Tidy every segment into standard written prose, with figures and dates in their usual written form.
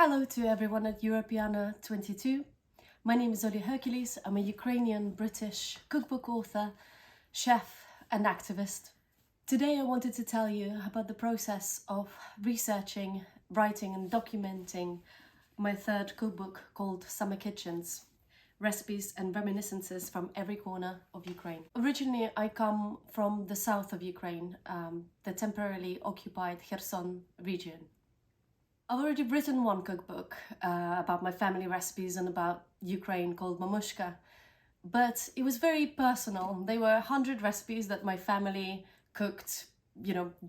Hello to everyone at Europeana 22. My name is Olia Hercules. I'm a Ukrainian-British cookbook author, chef and activist. Today I wanted to tell you about the process of researching, writing and documenting my third cookbook called Summer Kitchens, Recipes and Reminiscences from Every Corner of Ukraine. Originally I come from the south of Ukraine, the temporarily occupied Kherson region. I've already written one cookbook about my family recipes and about Ukraine called Mamushka, but it was very personal. They were 100 recipes that my family cooked,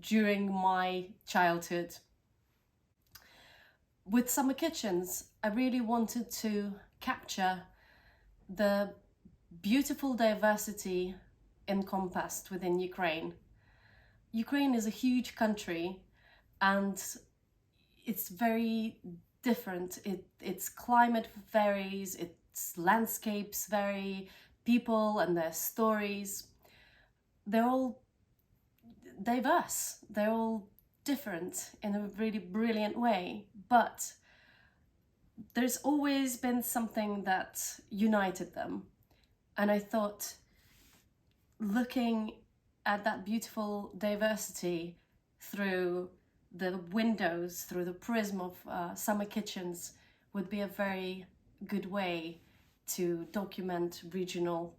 during my childhood. With Summer Kitchens, I really wanted to capture the beautiful diversity encompassed within Ukraine. Ukraine is a huge country and it's very different. Its climate varies, its landscapes vary, people and their stories. They're all diverse, they're all different in a really brilliant way, but there's always been something that united them. And I thought, looking at that beautiful diversity through the windows, through the prism of Summer Kitchens, would be a very good way to document regional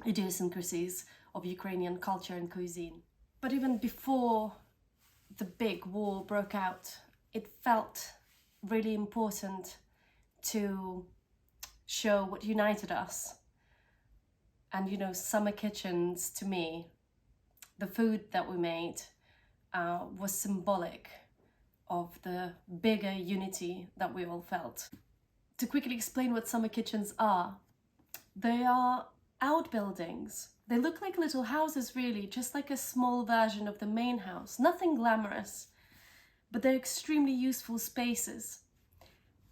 idiosyncrasies of Ukrainian culture and cuisine. But even before the big war broke out, it felt really important to show what united us. And Summer Kitchens, to me, the food that we made was symbolic of the bigger unity that we all felt. To quickly explain what Summer Kitchens are, they are outbuildings. They look like little houses really, just like a small version of the main house. Nothing glamorous, but they're extremely useful spaces.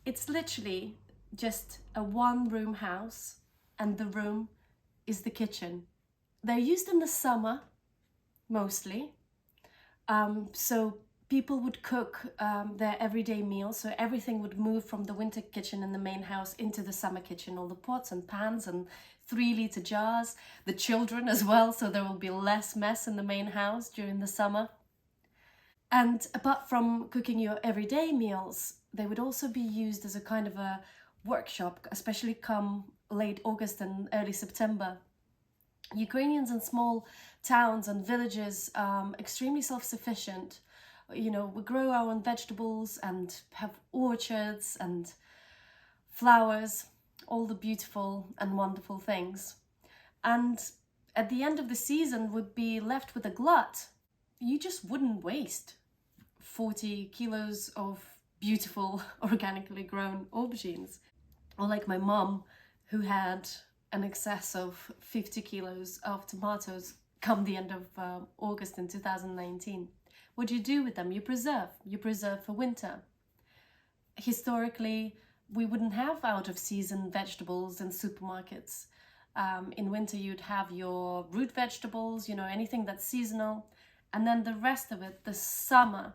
It's literally just a one-room house and the room is the kitchen. They're used in the summer, mostly. So people would cook their everyday meals, so everything would move from the winter kitchen in the main house into the summer kitchen, all the pots and pans and 3-liter jars, the children as well, so there will be less mess in the main house during the summer. And apart from cooking your everyday meals, they would also be used as a kind of a workshop, especially come late August and early September. Ukrainians in small towns and villages extremely self-sufficient. We grow our own vegetables and have orchards and flowers, all the beautiful and wonderful things. And at the end of the season would be left with a glut. You just wouldn't waste 40 kilos of beautiful organically grown aubergines. Or like my mom, who had an excess of 50 kilos of tomatoes come the end of August in 2019. What do you do with them? You preserve for winter. Historically, we wouldn't have out-of-season vegetables in supermarkets. In winter, you'd have your root vegetables, anything that's seasonal, and then the rest of it, the summer,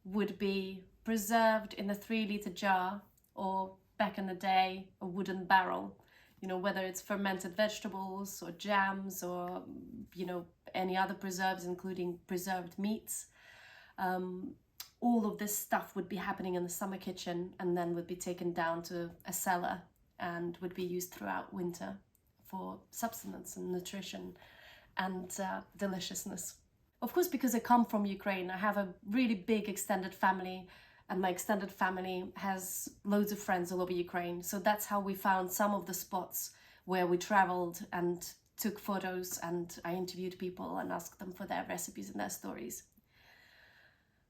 would be preserved in a 3-liter jar, or back in the day, a wooden barrel. Whether it's fermented vegetables or jams or, any other preserves, including preserved meats. All of this stuff would be happening in the summer kitchen and then would be taken down to a cellar and would be used throughout winter for subsistence and nutrition and deliciousness. Of course, because I come from Ukraine, I have a really big extended family, and my extended family has loads of friends all over Ukraine. So that's how we found some of the spots where we traveled and took photos, and I interviewed people and asked them for their recipes and their stories.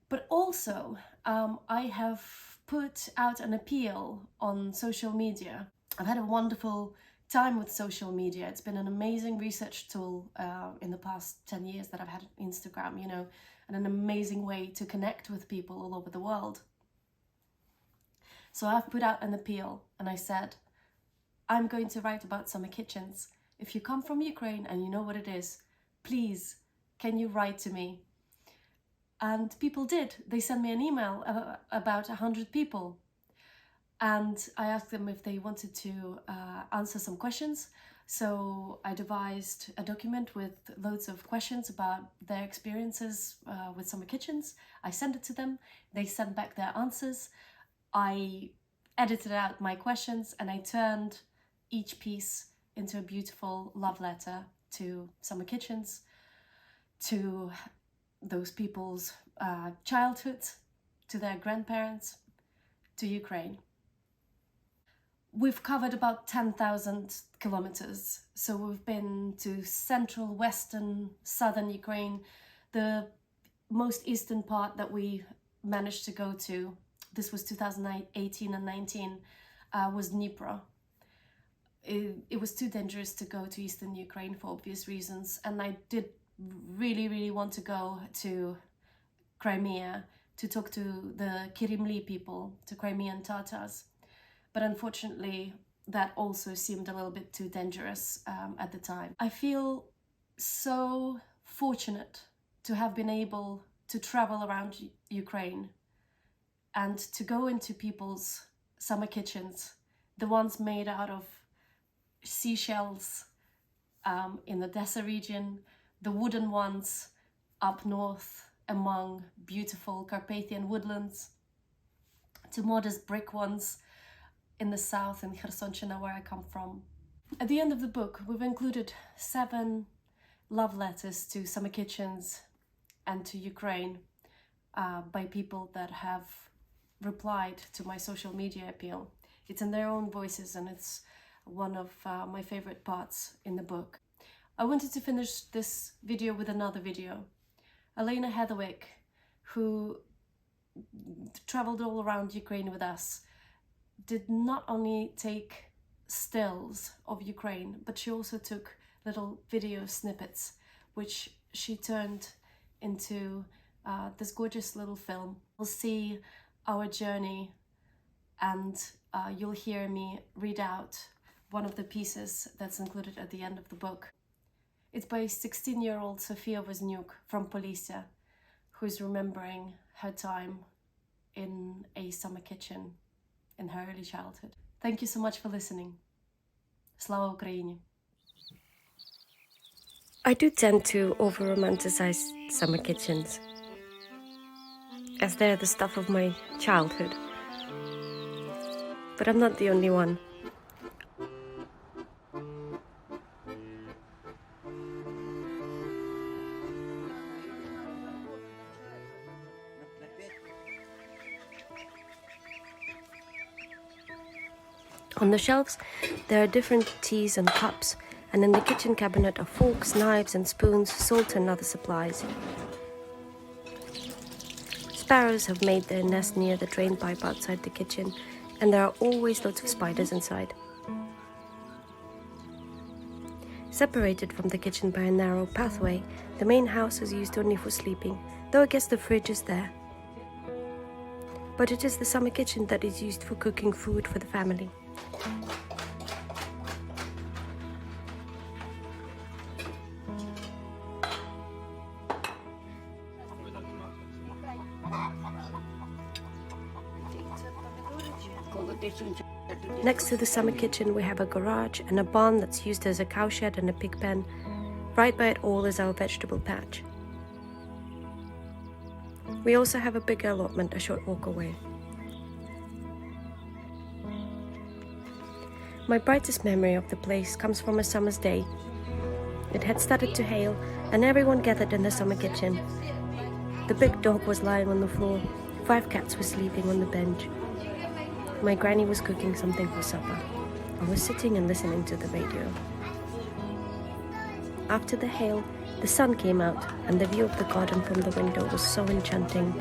But also, I have put out an appeal on social media. I've had a wonderful time with social media. It's been an amazing research tool in the past 10 years that I've had Instagram, and an amazing way to connect with people all over the world. So I've put out an appeal and I said, I'm going to write about Summer Kitchens. If you come from Ukraine and you know what it is, please, can you write to me? And people did. They sent me an email, about 100 people. And I asked them if they wanted to answer some questions. So I devised a document with loads of questions about their experiences with summer kitchens. I sent it to them. They sent back their answers. I edited out my questions and I turned each piece into a beautiful love letter to summer kitchens, to those people's childhood, to their grandparents, to Ukraine. We've covered about 10,000 kilometers. So we've been to central, western, southern Ukraine. The most eastern part that we managed to go to, this was 2018 and 19, was Dnipro. It was too dangerous to go to eastern Ukraine for obvious reasons. And I did really want to go to Crimea to talk to the Kirimli people, to Crimean Tatars. But unfortunately, that also seemed a little bit too dangerous at the time. I feel so fortunate to have been able to travel around Ukraine and to go into people's summer kitchens, the ones made out of seashells in the Odessa region, the wooden ones up north among beautiful Carpathian woodlands, to modest brick ones in the south in Khersonchina, where I come from. At the end of the book, we've included 7 love letters to summer kitchens and to Ukraine by people that have replied to my social media appeal. It's in their own voices and it's one of my favorite parts in the book. I wanted to finish this video with another video. Elena Heatherwick, who traveled all around Ukraine with us, did not only take stills of Ukraine, but she also took little video snippets, which she turned into this gorgeous little film. You'll see our journey and you'll hear me read out one of the pieces that's included at the end of the book. It's by 16-year-old Sofia Wozniuk from Polisia, who's remembering her time in a summer kitchen in her early childhood. Thank you so much for listening. Slava Ukraini. I do tend to over-romanticize summer kitchens, as they're the stuff of my childhood. But I'm not the only one. On the shelves, there are different teas and cups, and in the kitchen cabinet are forks, knives and spoons, salt and other supplies. Sparrows have made their nest near the drain pipe outside the kitchen, and there are always lots of spiders inside. Separated from the kitchen by a narrow pathway, the main house is used only for sleeping, though I guess the fridge is there. But it is the summer kitchen that is used for cooking food for the family. Next to the summer kitchen we have a garage and a barn that's used as a cowshed and a pig pen. Right by it all is our vegetable patch. We also have a bigger allotment a short walk away. My brightest memory of the place comes from a summer's day. It had started to hail and everyone gathered in the summer kitchen. The big dog was lying on the floor. 5 cats were sleeping on the bench. My granny was cooking something for supper. I was sitting and listening to the radio. After the hail, the sun came out and the view of the garden from the window was so enchanting.